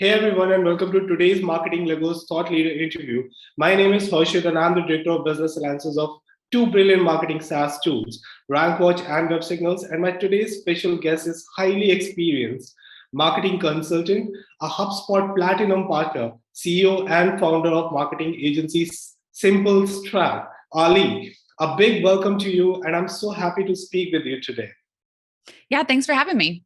Hey everyone, and welcome to today's Marketing Legos Thought Leader interview. My name is Harshit, and I'm the Director of Business Alliances of two brilliant marketing SaaS tools, RankWatch and Websignals. And my today's special guest is highly experienced marketing consultant, a HubSpot Platinum partner, CEO and founder of marketing agency Simple Strat, Ali. A big welcome to you, and I'm so happy to speak with you today. Yeah, thanks for having me.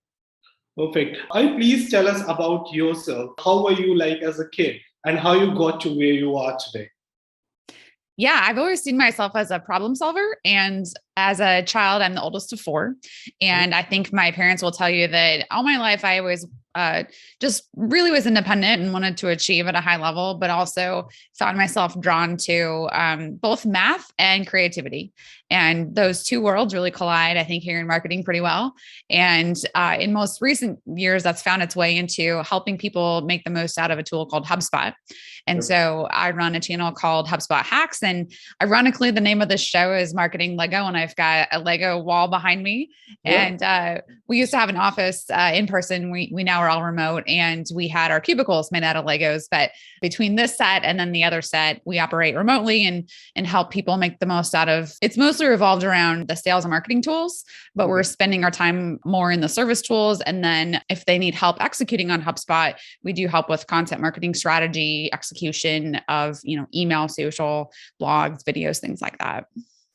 Perfect. Please tell us about yourself. How were you like as a kid and how you got to where you are today? Yeah, I've always seen myself as a problem solver. And as a child, I'm the oldest of four. And I think my parents will tell you that all my life, I always just really was independent and wanted to achieve at a high level, but also found myself drawn to both math and creativity. And those two worlds really collide, I think, here in marketing pretty well. And in most recent years, that's found its way into helping people make the most out of a tool called HubSpot. And so I run a channel called HubSpot Hacks. And ironically, the name of this show is Marketing Lego. And I've got a Lego wall behind me. Yeah. And we used to have an office in person. We now are all remote, and we had our cubicles made out of Legos. But between this set and then the other set, we operate remotely and help people make the most out of. It's mostly revolved around the sales and marketing tools, but we're spending our time more in the service tools. And then if they need help executing on HubSpot, we do help with content marketing strategy, execution of, email, social, blogs, videos, things like that.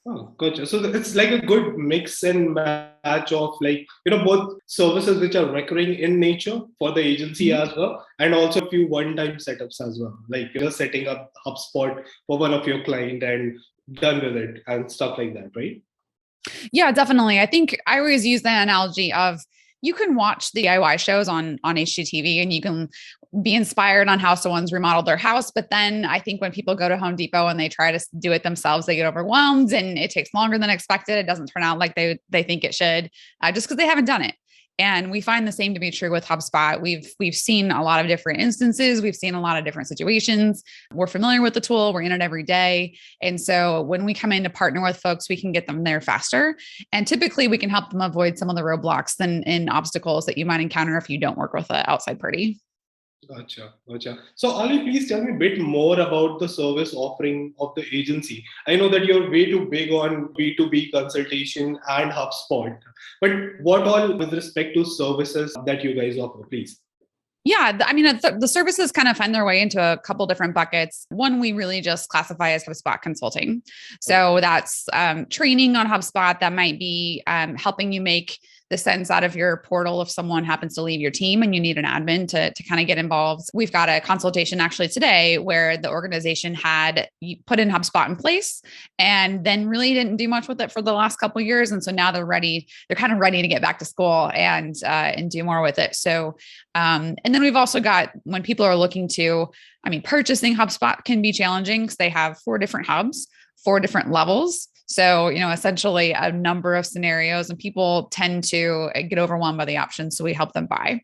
Oh, gotcha. So it's like a good mix and match of both services which are recurring in nature for the agency as well, and also a few one-time setups as well, like, setting up HubSpot for one of your client and done with it and stuff like that, right? Yeah, definitely. I think I always use the analogy of you can watch the DIY shows on HGTV and you can be inspired on how someone's remodeled their house. But then I think when people go to Home Depot and they try to do it themselves, they get overwhelmed and it takes longer than expected. It doesn't turn out like they think it should, just because they haven't done it. And we find the same to be true with HubSpot. We've seen a lot of different instances. We've seen a lot of different situations. We're familiar with the tool. We're in it every day. And so when we come in to partner with folks, we can get them there faster. And typically we can help them avoid some of the roadblocks and obstacles that you might encounter if you don't work with an outside party. Gotcha. So, Ali, please tell me a bit more about the service offering of the agency. I know that you're way too big on B2B consultation and HubSpot, but what all with respect to services that you guys offer, please? Yeah, I mean, the services kind of find their way into a couple different buckets. One, we really just classify as HubSpot consulting. So that's training on HubSpot. That might be helping you make the sense out of your portal if someone happens to leave your team and you need an admin to kind of get involved. We've got a consultation actually today where the organization had put in HubSpot in place and then really didn't do much with it for the last couple of years. And so now they're kind of ready to get back to school and do more with it. So, and then we've also got when people are looking to, purchasing HubSpot can be challenging because they have 4 different hubs, 4 different levels. So, essentially a number of scenarios, and people tend to get overwhelmed by the options. So we help them buy,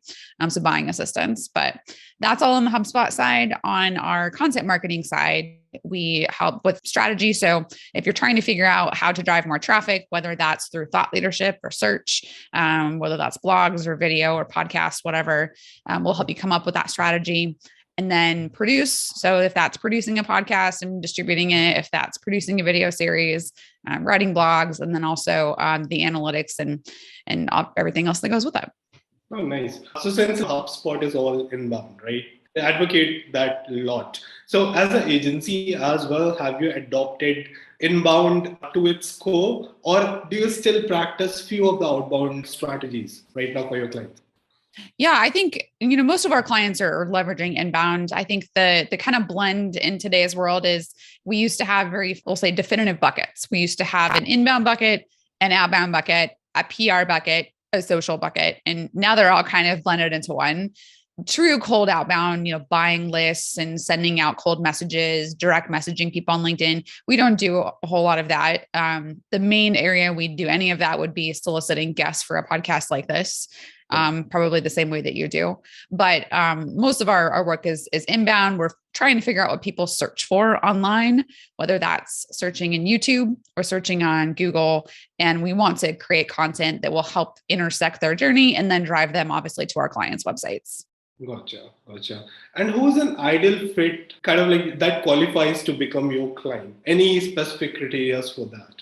so buying assistance, but that's all on the HubSpot side. On our content marketing side, we help with strategy. So if you're trying to figure out how to drive more traffic, whether that's through thought leadership or search, whether that's blogs or video or podcasts, whatever, we'll help you come up with that strategy. And then produce. So if that's producing a podcast and distributing it, if that's producing a video series, writing blogs, and then also the analytics and everything else that goes with it. Oh, nice. So since HubSpot is all inbound, right? They advocate that a lot. So as an agency as well, have you adopted inbound to its core, or do you still practice few of the outbound strategies right now for your clients? Yeah, I think, most of our clients are leveraging inbound. I think the kind of blend in today's world is we used to have we'll say definitive buckets. We used to have an inbound bucket, an outbound bucket, a PR bucket, a social bucket. And now they're all kind of blended into one. True cold outbound, buying lists and sending out cold messages, direct messaging people on LinkedIn. We don't do a whole lot of that. The main area we do any of that would be soliciting guests for a podcast like this. Probably the same way that you do. But most of our work is inbound. We're trying to figure out what people search for online, whether that's searching in YouTube or searching on Google. And we want to create content that will help intersect their journey and then drive them obviously to our clients' websites. Gotcha. And who's an ideal fit, kind of like that qualifies to become your client? Any specific criteria for that?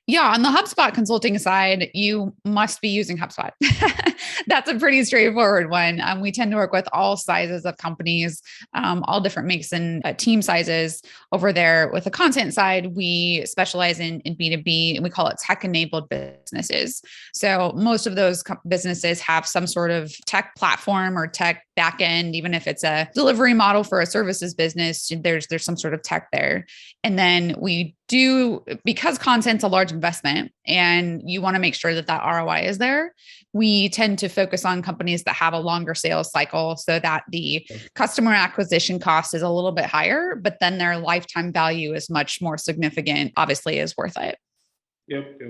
Yeah, on the HubSpot consulting side, you must be using HubSpot. That's a pretty straightforward one. We tend to work with all sizes of companies, all different makes and team sizes over there. With the content side, we specialize in B2B and we call it tech enabled businesses. So most of those businesses have some sort of tech platform or tech backend, even if it's a delivery model for a services business, there's some sort of tech there. And then we do, because content's a large investment and you want to make sure that that ROI is there, we tend to focus on companies that have a longer sales cycle so that the customer acquisition cost is a little bit higher, but then their lifetime value is much more significant, obviously is worth it. Yep.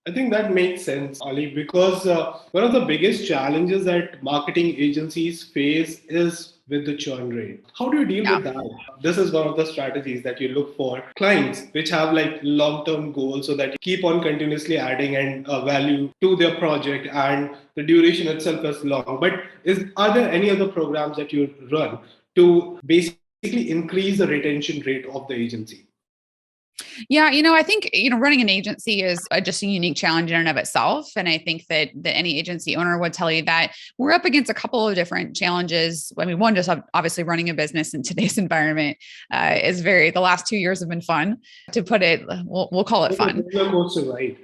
I think that makes sense, Ali, because one of the biggest challenges that marketing agencies face is with the churn rate. How do you deal with that? This is one of the strategies that you look for clients which have like long-term goals so that you keep on continuously adding and value to their project and the duration itself is long. But are there any other programs that you run to basically increase the retention rate of the agency? Yeah, I think, running an agency is just a unique challenge in and of itself. And I think that any agency owner would tell you that we're up against a couple of different challenges. I mean, one, just obviously running a business in today's environment the last 2 years have been fun, to put it, we'll call it fun. Right.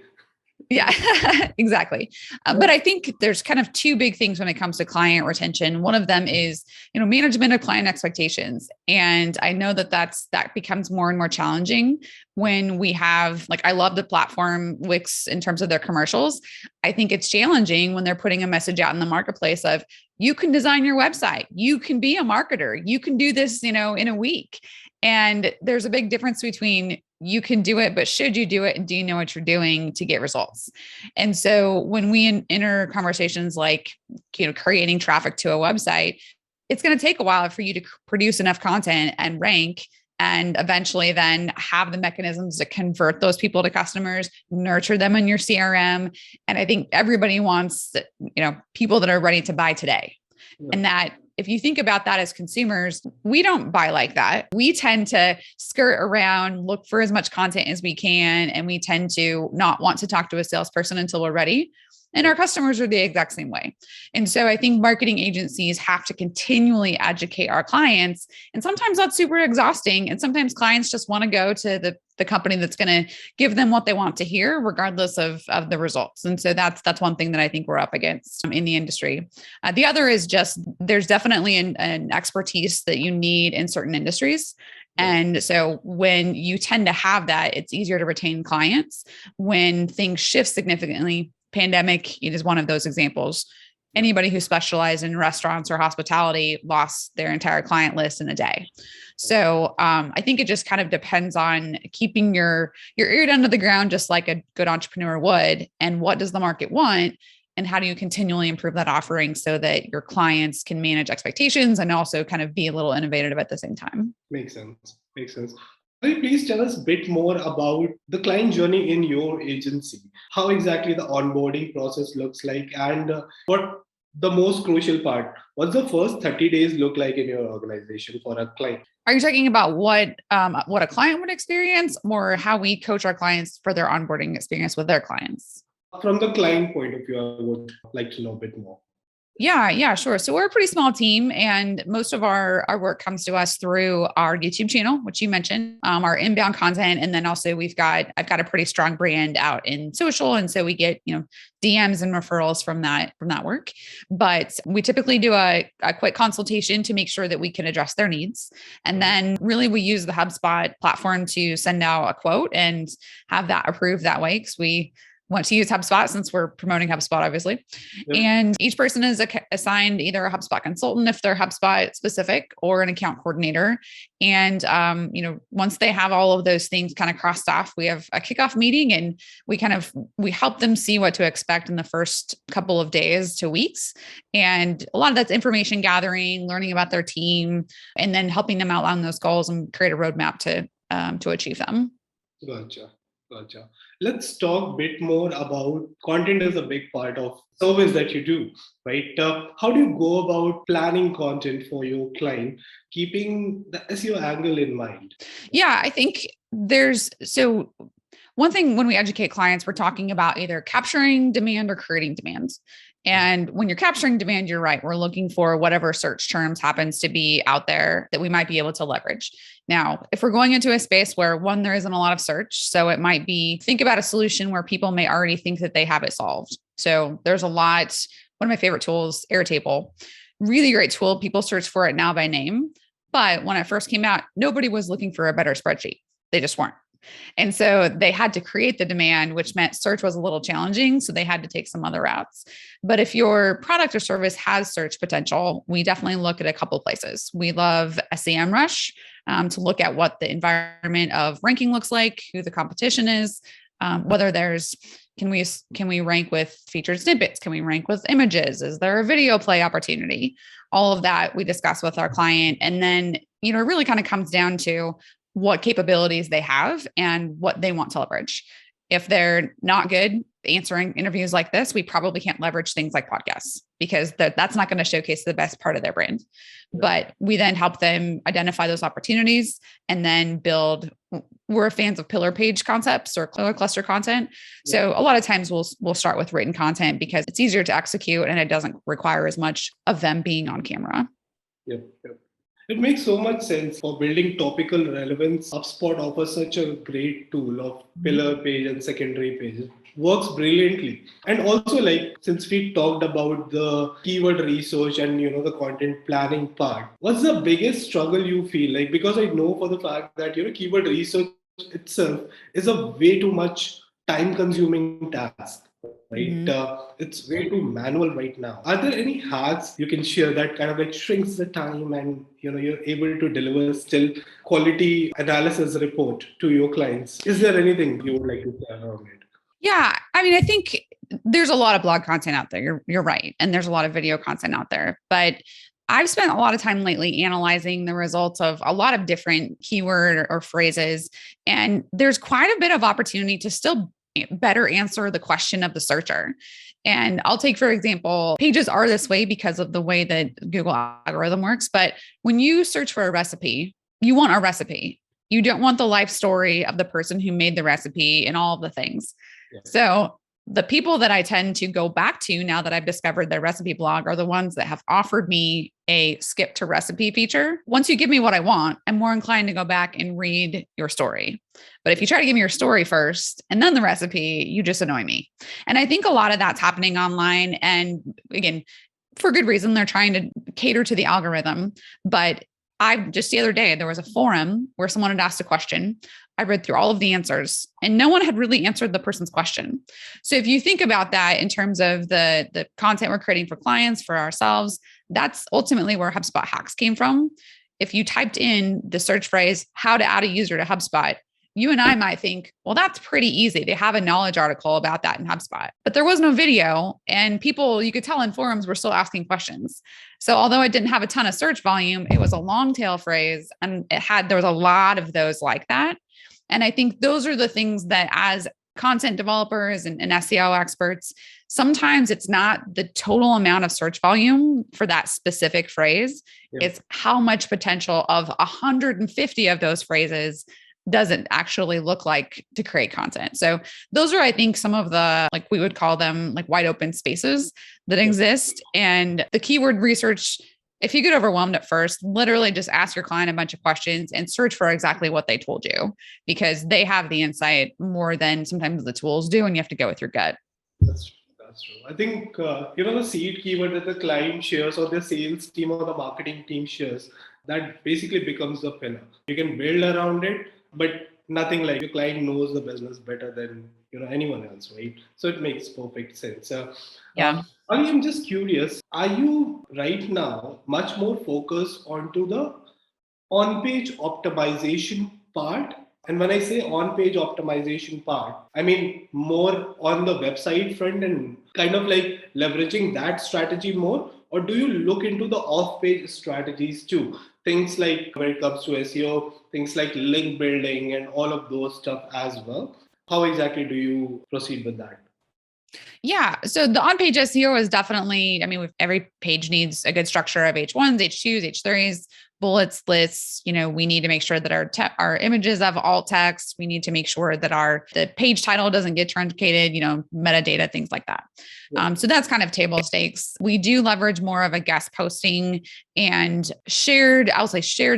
Yeah, exactly. But I think there's kind of two big things when it comes to client retention. One of them is, management of client expectations. And I know that becomes more and more challenging when we have, like, I love the platform Wix in terms of their commercials. I think it's challenging when they're putting a message out in the marketplace of, you can design your website, you can be a marketer, you can do this, in a week. And there's a big difference between you can do it, but should you do it? And do you know what you're doing to get results? And so when we enter conversations like, creating traffic to a website, it's going to take a while for you to produce enough content and rank and eventually then have the mechanisms to convert those people to customers, nurture them in your CRM. And I think everybody wants, people that are ready to buy today. Yeah. And that, if you think about that as consumers, we don't buy like that. We tend to skirt around, look for as much content as we can, and we tend to not want to talk to a salesperson until we're ready. And our customers are the exact same way. And so I think marketing agencies have to continually educate our clients. And sometimes that's super exhausting. And sometimes clients just want to go to the company that's going to give them what they want to hear, regardless of the results. And so that's one thing that I think we're up against in the industry. The other is just, there's definitely an expertise that you need in certain industries. And so when you tend to have that, it's easier to retain clients. When things shift significantly, pandemic, it is one of those examples. Anybody who specialized in restaurants or hospitality lost their entire client list in a day. So I think it just kind of depends on keeping your ear down to the ground, just like a good entrepreneur would. And what does the market want? And how do you continually improve that offering so that your clients can manage expectations and also kind of be a little innovative at the same time? Makes sense. Will you please tell us a bit more about the client journey in your agency? How exactly the onboarding process looks like, and what the most crucial part? What's the first 30 days look like in your organization for a client? Are you talking about what a client would experience, or how we coach our clients for their onboarding experience with their clients? From the client point of view, I would like to know a bit more. Yeah, sure. So we're a pretty small team, and most of our work comes to us through our YouTube channel, which you mentioned, our inbound content. And then also I've got a pretty strong brand out in social. And so we get, DMs and referrals from that work. But we typically do a quick consultation to make sure that we can address their needs. And then really we use the HubSpot platform to send out a quote and have that approved that way, because we want to use HubSpot since we're promoting HubSpot, obviously. Yep. And each person is assigned either a HubSpot consultant if they're HubSpot specific, or an account coordinator. And, once they have all of those things kind of crossed off, we have a kickoff meeting, and we help them see what to expect in the first couple of days to weeks. And a lot of that's information gathering, learning about their team, and then helping them outline those goals and create a roadmap to achieve them. Gotcha. Gotcha. Let's talk a bit more about content is a big part of service that you do, right? How do you go about planning content for your client, keeping the SEO angle in mind? Yeah, I think so one thing when we educate clients, we're talking about either capturing demand or creating demand. And when you're capturing demand, you're right. We're looking for whatever search terms happens to be out there that we might be able to leverage. Now, if we're going into a space where one, there isn't a lot of search, so it might be think about a solution where people may already think that they have it solved. So there's a lot. One of my favorite tools, Airtable, really great tool. People search for it now by name. But when it first came out, nobody was looking for a better spreadsheet. They just weren't. And so they had to create the demand, which meant search was a little challenging. So they had to take some other routes. But if your product or service has search potential, we definitely look at a couple of places. We love SEMrush to look at what the environment of ranking looks like, who the competition is, whether there's can we rank with featured snippets? Can we rank with images? Is there a video play opportunity? All of that we discuss with our client. And then, it really kind of comes down to what capabilities they have and what they want to leverage. If they're not good answering interviews like this, we probably can't leverage things like podcasts because that's not going to showcase the best part of their brand. But we then help them identify those opportunities and then build. We're fans of pillar page concepts or cluster content. So a lot of times we'll start with written content because it's easier to execute and it doesn't require as much of them being on camera. Yep. It makes so much sense for building topical relevance. HubSpot offers such a great tool of pillar page and secondary pages. Works brilliantly. And also, like, since we talked about the keyword research and the content planning part, what's the biggest struggle you feel like? Because I know for the fact that keyword research itself is a way too much time consuming task, right? It's way too manual right now. Are there any hacks you can share that kind of like shrinks the time and you're able to deliver still quality analysis report to your clients? Is there anything you would like to share around it? Yeah, I mean, I think there's a lot of blog content out there. You're right, and there's a lot of video content out there, but I've spent a lot of time lately analyzing the results of a lot of different keyword or phrases, and there's quite a bit of opportunity to still better answer the question of the searcher. And I'll take, for example, pages are this way because of the way that Google algorithm works. But when you search for a recipe, you want a recipe. You don't want the life story of the person who made the recipe and all of the things. Yeah. So the people that I tend to go back to now that I've discovered their recipe blog are the ones that have offered me a skip to recipe feature. Once you give me what I want, I'm more inclined to go back and read your story. But if you try to give me your story first and then the recipe, you just annoy me. And I think a lot of that's happening online. And again, for good reason, they're trying to cater to the algorithm. But just the other day, there was a forum where someone had asked a question. I read through all of the answers and no one had really answered the person's question. So if you think about that in terms of the content we're creating for clients, for ourselves, that's ultimately where HubSpot hacks came from. If you typed in the search phrase, how to add a user to HubSpot, you and I might think, well, that's pretty easy. They have a knowledge article about that in HubSpot, but there was no video and people, you could tell in forums, were still asking questions. So although it didn't have a ton of search volume, it was a long tail phrase and there was a lot of those like that. And I think those are the things that as content developers and SEO experts, sometimes it's not the total amount of search volume for that specific phrase. Yep. It's how much potential of 150 of those phrases doesn't actually look like to create content. So those are, I think, some of the, like we would call them like wide open spaces that exist. And the keyword research, if you get overwhelmed at first, literally just ask your client a bunch of questions and search for exactly what they told you, because they have the insight more than sometimes the tools do. And you have to go with your gut. That's true. I think, the seed keyword that the client shares or the sales team or the marketing team shares, that basically becomes the pillar. You can build around it, but nothing like your client knows the business better than anyone else, right? So it makes perfect sense. I'm just curious, are you right now much more focused onto the on-page optimization part? And when I say on-page optimization part, I mean more on the website front and kind of like leveraging that strategy more? Or do you look into the off-page strategies too? Things like when it comes to SEO, things like link building and all of those stuff as well? how exactly do you proceed with that? Yeah. So the on-page SEO is definitely, I mean, every page needs a good structure of H1s, H2s, H3s, bullets, lists. We need to make sure that our images have alt text. We need to make sure that the page title doesn't get truncated, metadata, things like that. So that's kind of table stakes. We do leverage more of a guest posting and shared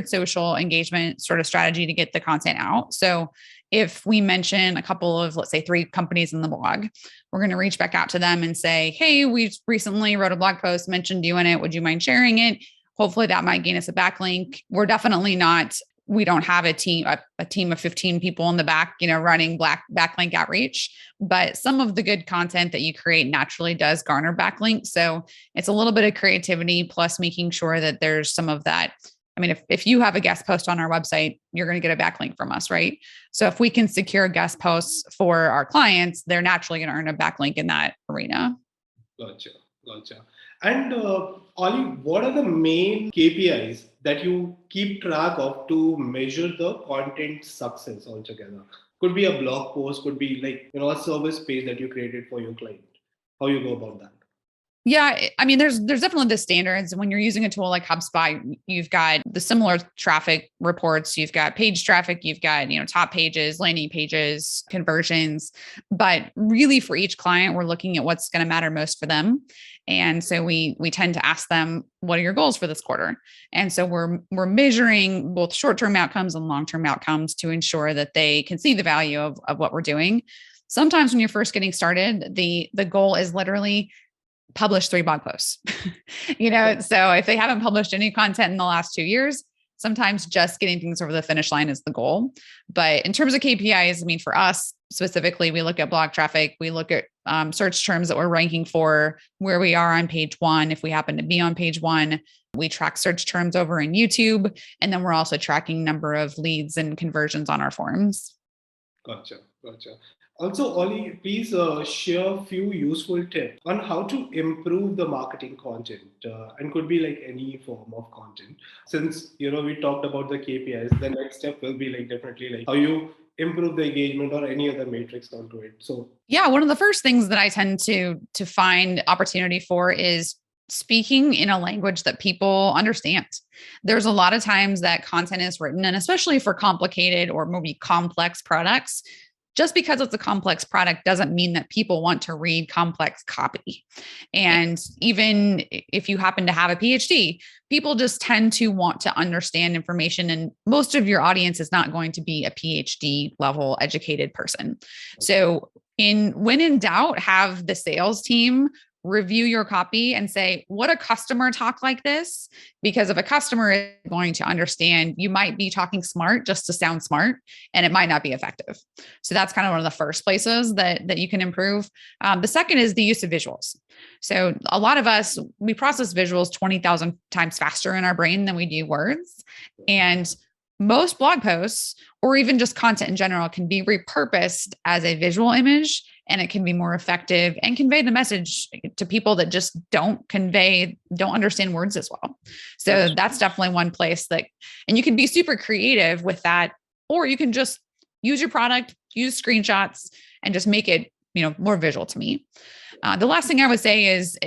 social engagement sort of strategy to get the content out. So if we mention a couple of, let's say 3 companies in the blog, we're going to reach back out to them and say, hey, we recently wrote a blog post, mentioned you in it. Would you mind sharing it? Hopefully that might gain us a backlink. We're definitely not, we don't have a team of 15 people in the back, running backlink outreach, but some of the good content that you create naturally does garner backlinks. So it's a little bit of creativity plus making sure that there's some of that. I mean, if you have a guest post on our website, you're going to get a backlink from us, right? So if we can secure guest posts for our clients, they're naturally going to earn a backlink in that arena. Gotcha. And Ollie, what are the main KPIs that you keep track of to measure the content success altogether? Could be a blog post, could be like, a service page that you created for your client. How you go about that? Yeah, I mean, there's definitely the standards. When you're using a tool like HubSpot, you've got the similar traffic reports, you've got page traffic, you've got, top pages, landing pages, conversions. But really for each client, we're looking at what's going to matter most for them. And so we tend to ask them, what are your goals for this quarter? And so we're measuring both short-term outcomes and long-term outcomes to ensure that they can see the value of what we're doing. Sometimes when you're first getting started, the goal is literally publish 3 blog posts, so if they haven't published any content in the last 2 years, sometimes just getting things over the finish line is the goal. But in terms of KPIs, I mean, for us specifically, we look at blog traffic, we look at search terms that we're ranking for, where we are on page 1. If we happen to be on page 1, we track search terms over in YouTube. And then we're also tracking number of leads and conversions on our forums. Gotcha. Also, Ollie, please share a few useful tips on how to improve the marketing content, and could be like any form of content. Since we talked about the KPIs, the next step will be like definitely like how you improve the engagement or any other matrix onto it. So yeah, one of the first things that I tend to find opportunity for is speaking in a language that people understand. There's a lot of times that content is written, and especially for complicated or maybe complex products, just because it's a complex product doesn't mean that people want to read complex copy. And even if you happen to have a PhD, people just tend to want to understand information. And most of your audience is not going to be a PhD level educated person. So when in doubt, have the sales team review your copy and say, would a customer talk like this? Because if a customer is going to understand, you might be talking smart just to sound smart, and it might not be effective. So that's kind of one of the first places that you can improve. The second is the use of visuals. So a lot of us, we process visuals 20,000 times faster in our brain than we do words. And most blog posts, or even just content in general, can be repurposed as a visual image, and it can be more effective and convey the message to people that just don't understand words as well. So that's definitely one place and you can be super creative with that, or you can just use your product, use screenshots, and just make it, more visual to me. The last thing I would say is,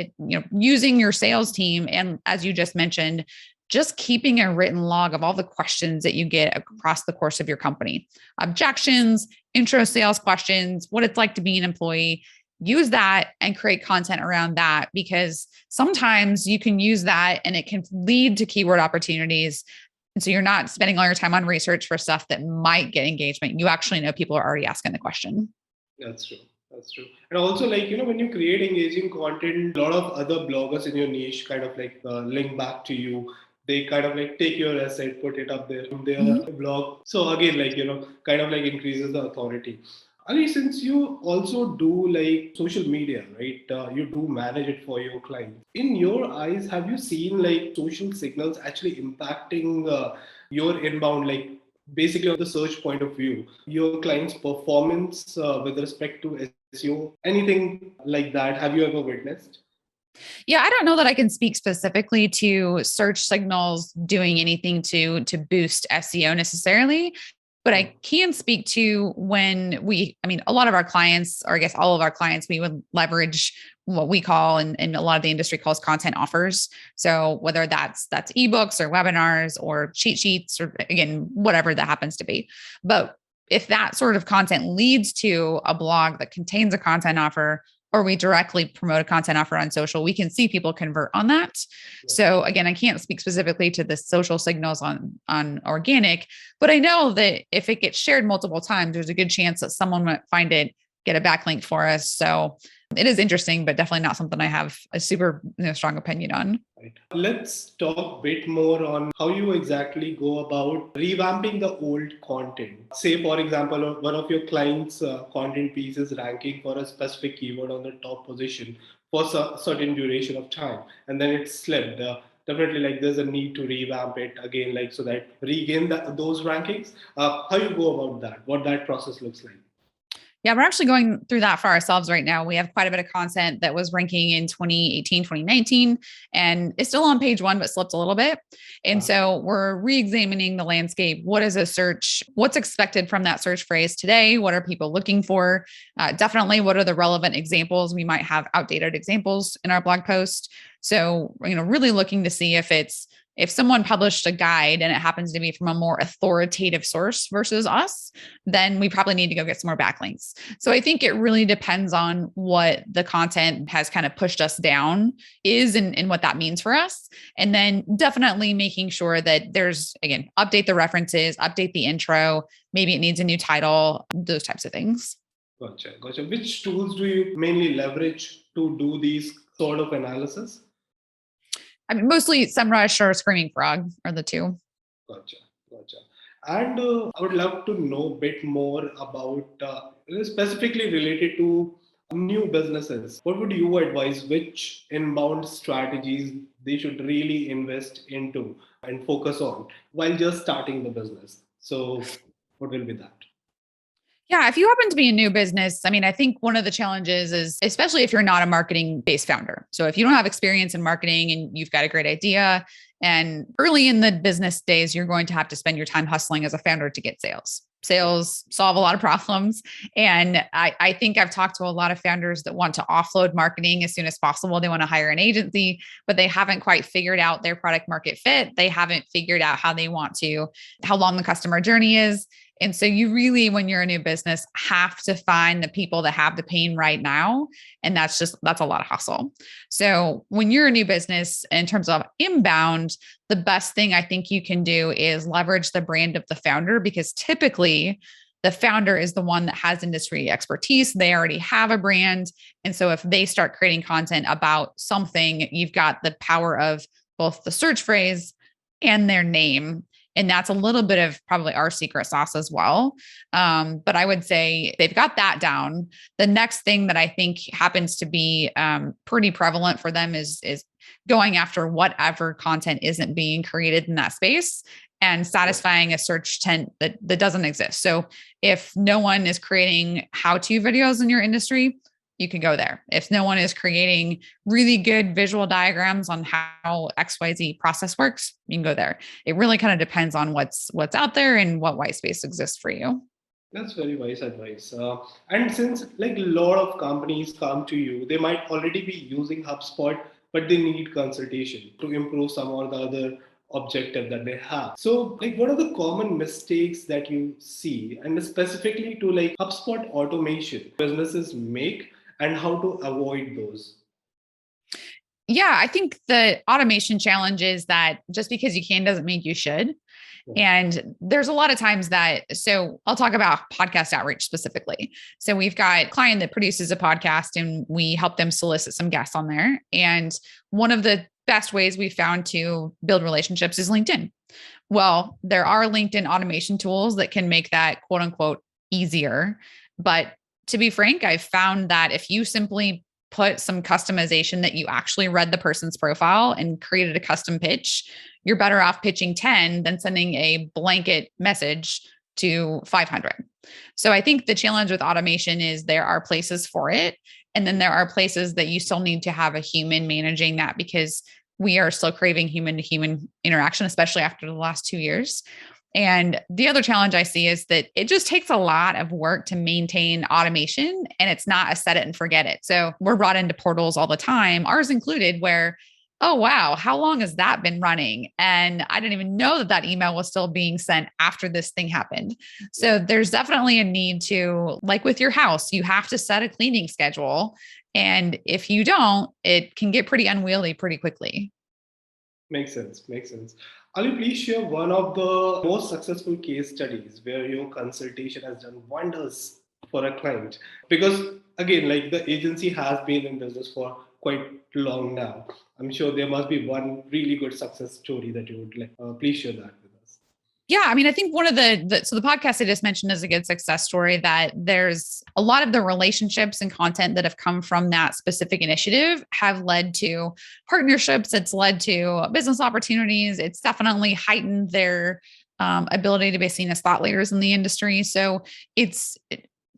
using your sales team. And as you just mentioned, just keeping a written log of all the questions that you get across the course of your company, objections, intro sales questions, what it's like to be an employee. Use that and create content around that, because sometimes you can use that and it can lead to keyword opportunities. And so you're not spending all your time on research for stuff that might get engagement. You actually know people are already asking the question. That's true. And also, when you create engaging content, a lot of other bloggers in your niche kind of link back to you. They kind of take your asset, put it up there in their blog. So again, kind of increases the authority. Ali, since you also do social media, right? You do manage it for your clients. In your eyes, have you seen social signals actually impacting your inbound, basically on the search point of view, your client's performance with respect to SEO, anything like that? Have you ever witnessed? Yeah, I don't know that I can speak specifically to search signals doing anything to boost SEO necessarily. But I can speak to when a lot of our clients, or I guess all of our clients, we would leverage what we call, and a lot of the industry calls, content offers. So whether that's ebooks or webinars or cheat sheets, or again, whatever that happens to be. But if that sort of content leads to a blog that contains a content offer, or we directly promote a content offer on social, we can see people convert on that. Yeah. So again, I can't speak specifically to the social signals on organic, but I know that if it gets shared multiple times, there's a good chance that someone might find it, get a backlink for us. So it is interesting, but definitely not something I have a super strong opinion on. Right. Let's talk a bit more on how you exactly go about revamping the old content. Say, for example, one of your clients' content piece is ranking for a specific keyword on the top position for a certain duration of time, and then it slipped. Definitely, like there's a need to revamp it again, like so that regain those rankings. How you go about that? What that process looks like? Yeah, we're actually going through that for ourselves right now. We have quite a bit of content that was ranking in 2018, 2019, and it's still on page one, but slipped a little bit. And so we're re-examining the landscape. What is a search? What's expected from that search phrase today? What are people looking for? Definitely, what are the relevant examples? We might have outdated examples in our blog post. So, really looking to see if someone published a guide and it happens to be from a more authoritative source versus us, then we probably need to go get some more backlinks. So I think it really depends on what the content has kind of pushed us down is and what that means for us. And then definitely making sure that there's, again, update the references, update the intro, maybe it needs a new title, those types of things. Gotcha. Which tools do you mainly leverage to do these sort of analysis? I mean, mostly SEMrush or Screaming Frog are the two. Gotcha. And I would love to know a bit more about specifically related to new businesses. What would you advise? Which inbound strategies they should really invest into and focus on while just starting the business? So, what will be that? Yeah, if you happen to be a new business, I mean, I think one of the challenges is, especially if you're not a marketing-based founder. So if you don't have experience in marketing and you've got a great idea, and early in the business days, you're going to have to spend your time hustling as a founder to get sales. Sales solve a lot of problems. And I think I've talked to a lot of founders that want to offload marketing as soon as possible. They want to hire an agency, but they haven't quite figured out their product market fit. They haven't figured out how long the customer journey is. And so you really, when you're a new business, have to find the people that have the pain right now. And that's a lot of hustle. So when you're a new business, in terms of inbound, the best thing I think you can do is leverage the brand of the founder, because typically the founder is the one that has industry expertise. They already have a brand. And so if they start creating content about something, you've got the power of both the search phrase and their name. And that's a little bit of probably our secret sauce as well. But I would say they've got that down. The next thing that I think happens to be pretty prevalent for them is going after whatever content isn't being created in that space and satisfying a search intent that doesn't exist. So if no one is creating how-to videos in your industry, you can go there. If no one is creating really good visual diagrams on how XYZ process works, you can go there. It really kind of depends on what's out there and what white space exists for you. That's very wise advice. And since like a lot of companies come to you, they might already be using HubSpot, but they need consultation to improve some or the other objective that they have. So like what are the common mistakes that you see, and specifically to like HubSpot automation businesses make, and how to avoid those? Yeah, I think the automation challenge is that just because you can doesn't mean you should. And there's a lot of times so I'll talk about podcast outreach specifically. So we've got a client that produces a podcast and we help them solicit some guests on there. And one of the best ways we found to build relationships is LinkedIn. Well, there are LinkedIn automation tools that can make that quote unquote easier. But to be frank, I've found that if you simply put some customization that you actually read the person's profile and created a custom pitch, you're better off pitching 10 than sending a blanket message to 500. So I think the challenge with automation is there are places for it. And then there are places that you still need to have a human managing that, because we are still craving human to human interaction, especially after the last 2 years. And the other challenge I see is that it just takes a lot of work to maintain automation, and it's not a set it and forget it. So we're brought into portals all the time, ours included, where, oh, wow, how long has that been running? And I didn't even know that that email was still being sent after this thing happened. So there's definitely a need to, like with your house, you have to set a cleaning schedule. And if you don't, it can get pretty unwieldy pretty quickly. Makes sense. Makes sense. Ali, please share one of the most successful case studies where your consultation has done wonders for a client. Because again, like the agency has been in business for quite long now. I'm sure there must be one really good success story that you would like. Please share that with us. Yeah, I mean, I think one of so the podcast I just mentioned is a good success story, that there's a lot of the relationships and content that have come from that specific initiative have led to partnerships. It's led to business opportunities. It's definitely heightened their ability to be seen as thought leaders in the industry. So it's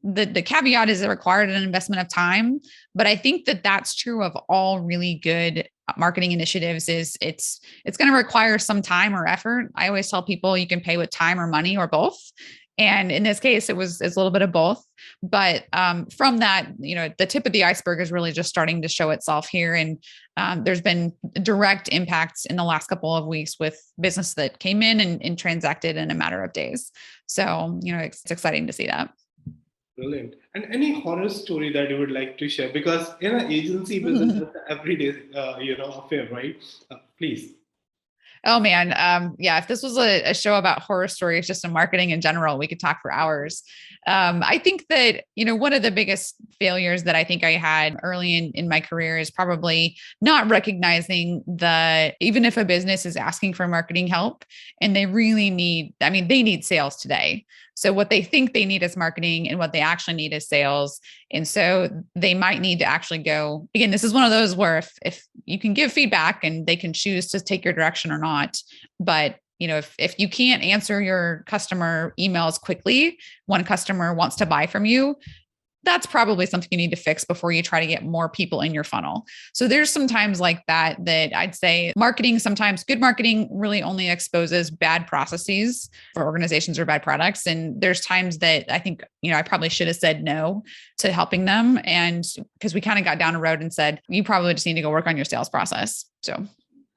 the caveat is it required an investment of time, but I think that that's true of all really good marketing initiatives. Is it's going to require some time or effort. I always tell people you can pay with time or money or both. And in this case, it's a little bit of both. But from that, the tip of the iceberg is really just starting to show itself here. And there's been direct impacts in the last couple of weeks with business that came in and transacted in a matter of days. So, it's exciting to see that. Brilliant. And any horror story that you would like to share? Because in an agency business, it's an everyday, affair, right? Please. Oh man. Yeah. If this was a show about horror stories, just in marketing in general, we could talk for hours. I think that, one of the biggest failures that I think I had early in my career is probably not recognizing even if a business is asking for marketing help and they really they need sales today. So what they think they need is marketing and what they actually need is sales. And so they might need to actually go, again, this is one of those where if you can give feedback and they can choose to take your direction or not, but if you can't answer your customer emails quickly when a customer wants to buy from you, that's probably something you need to fix before you try to get more people in your funnel. So there's some times like that I'd say sometimes good marketing really only exposes bad processes for organizations or bad products. And there's times that I think, I probably should have said no to helping them. And because we kind of got down a road and said, you probably just need to go work on your sales process. So.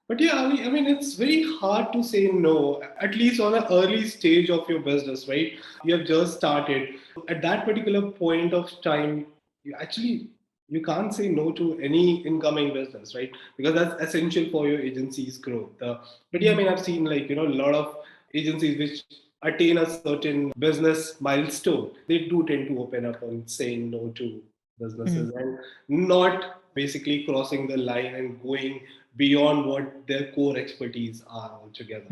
But yeah, I mean, it's very hard to say no, at least on an early stage of your business, right? You have just started. At that particular point of time, you can't say no to any incoming business, right? Because that's essential for your agency's growth. But yeah, I mean, I've seen a lot of agencies which attain a certain business milestone. They do tend to open up on saying no to businesses and not basically crossing the line and going beyond what their core expertise are altogether.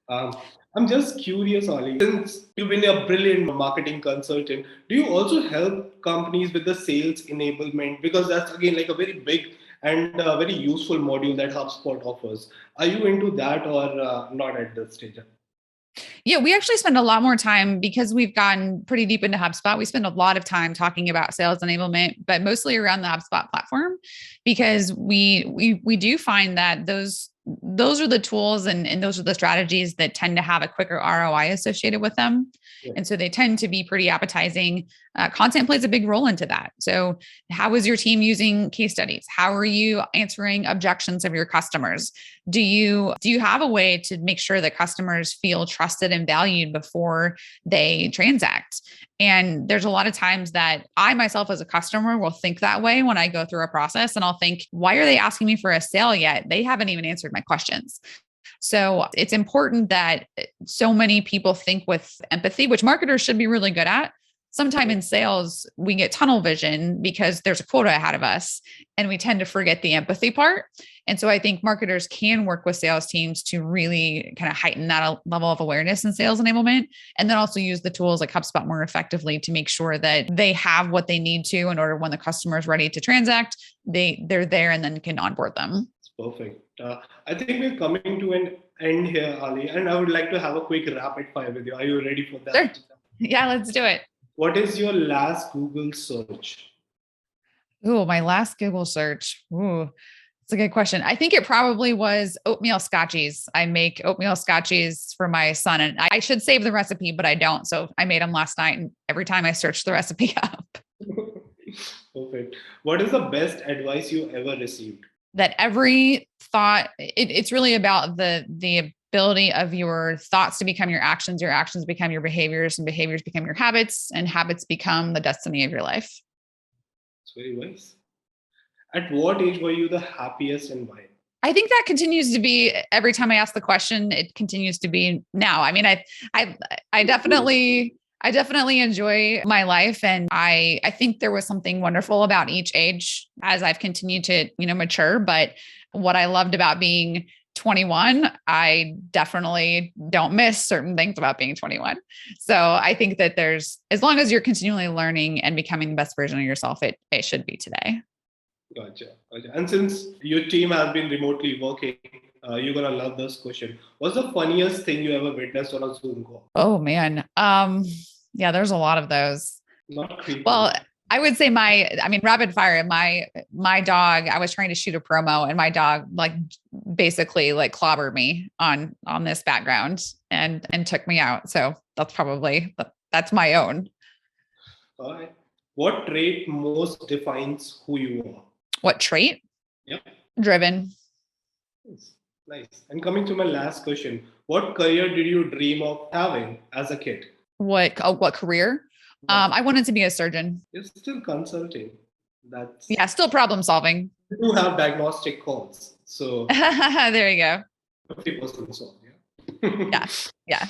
I'm just curious, Ali, since you've been a brilliant marketing consultant, do you also help companies with the sales enablement? Because that's again like a very big and very useful module that HubSpot offers. Are you into that or not at this stage? Yeah, we actually spend a lot more time because we've gotten pretty deep into HubSpot. We spend a lot of time talking about sales enablement, but mostly around the HubSpot platform, because we do find that those are the tools and those are the strategies that tend to have a quicker ROI associated with them. Yeah. And so they tend to be pretty appetizing. Content plays a big role into that. So how is your team using case studies? How are you answering objections of your customers? Do you have a way to make sure that customers feel trusted and valued before they transact? And there's a lot of times that I myself as a customer will think that way when I go through a process, and I'll think, why are they asking me for a sale yet? They haven't even answered my questions. So it's important that so many people think with empathy, which marketers should be really good at. Sometime in sales, we get tunnel vision because there's a quota ahead of us and we tend to forget the empathy part. And so I think marketers can work with sales teams to really kind of heighten that level of awareness in sales enablement, and then also use the tools like HubSpot more effectively to make sure that they have what they need to in order when the customer is ready to transact, they're there and then can onboard them. Perfect. I think we're coming to an end here, Ali, and I would like to have a quick rapid fire with you. Are you ready for that? Sure. Yeah, let's do it. What is your last Google search? Oh, my last Google search. Ooh, It's a good question. I think it probably was oatmeal scotchies. I make oatmeal scotchies for my son, and I should save the recipe, but I don't. So I made them last night, and every time I search the recipe up. Perfect. What is the best advice you ever received? That every thought, it's really about the ability of your thoughts to become your actions become your behaviors, and behaviors become your habits, and habits become the destiny of your life. It's very wise. At what age were you the happiest and why? I think that continues to be, every time I ask the question, it continues to be now. I mean, I definitely enjoy my life. And I think there was something wonderful about each age as I've continued to, mature. But what I loved about being 21, I definitely don't miss certain things about being 21. So I think that as long as you're continually learning and becoming the best version of yourself, it should be today. Gotcha. And since your team has been remotely working, you're gonna love this question. What's the funniest thing you ever witnessed on a Zoom call? Oh man. Yeah, there's a lot of those. Not creepy. Well, I would say rapid fire, my dog, I was trying to shoot a promo and my dog basically clobbered me on this background and took me out. So that's my own. All right. What trait most defines who you are? What trait? Yep. Driven. Nice. And coming to my last question, what career did you dream of having as a kid? What career? I wanted to be a surgeon. You're still consulting. Still problem solving. You do have diagnostic calls. So there you go. 50% solved. Yeah.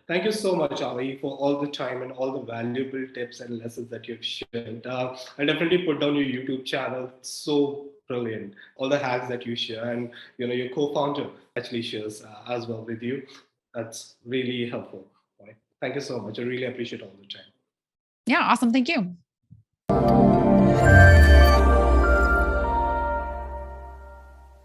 Thank you so much, Ali, for all the time and all the valuable tips and lessons that you've shared. I'll definitely put down your YouTube channel. It's so brilliant. All the hacks that you share, and your co-founder actually shares as well with you. That's really helpful. Right? Thank you so much. I really appreciate all the time. Yeah, awesome. Thank you.